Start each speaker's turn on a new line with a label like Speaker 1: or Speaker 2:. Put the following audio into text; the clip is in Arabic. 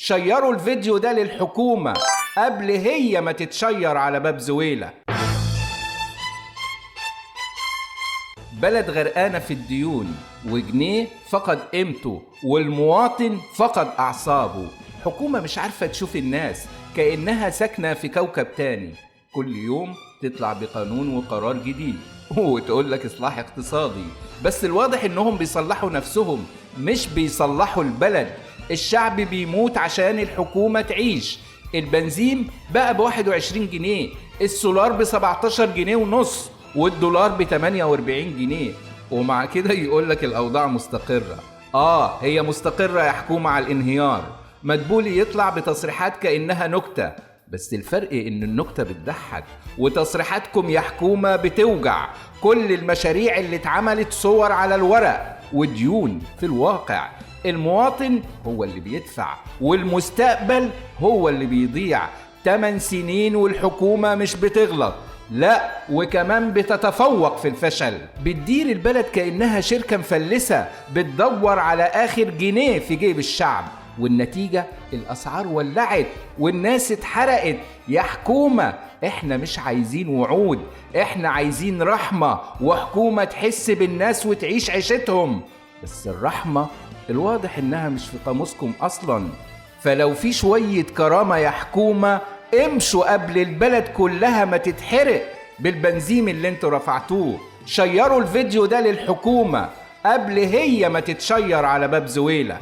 Speaker 1: شيروا الفيديو ده للحكومة قبل هي ما تتشير على باب زويلة. بلد غرقانة في الديون، وجنيه فقد قيمته، والمواطن فقد أعصابه. حكومة مش عارفة تشوف الناس كأنها ساكنة في كوكب تاني. كل يوم تطلع بقانون وقرار جديد وتقول لك إصلاح اقتصادي، بس الواضح إنهم بيصلحوا نفسهم مش بيصلحوا البلد. الشعب بيموت عشان الحكومة تعيش. البنزين بقى ب21 جنيه، السولار ب17 جنيه ونص، والدولار ب48 جنيه. ومع كده يقول لك الأوضاع مستقرة. هي مستقرة يا حكومة على الانهيار. مدبولي يطلع بتصريحات كأنها نكتة، بس الفرق إن النكتة بتضحك وتصريحاتكم يا حكومة بتوجع. كل المشاريع اللي اتعملت صور على الورق وديون في الواقع. المواطن هو اللي بيدفع، والمستقبل هو اللي بيضيع. 8 سنين والحكومة مش بتغلط، لا وكمان بتتفوق في الفشل. بتدير البلد كأنها شركة مفلسة بتدور على آخر جنيه في جيب الشعب، والنتيجة الأسعار ولعت والناس اتحرقت. يا حكومة احنا مش عايزين وعود، احنا عايزين رحمة وحكومة تحس بالناس وتعيش عيشتهم. بس الرحمة الواضح انها مش في قاموسكم اصلا. فلو في شوية كرامة يا حكومة امشوا قبل البلد كلها ما تتحرق بالبنزين اللي انتوا رفعتوه. شيروا الفيديو ده للحكومة قبل هي ما تتشير على باب زويلة.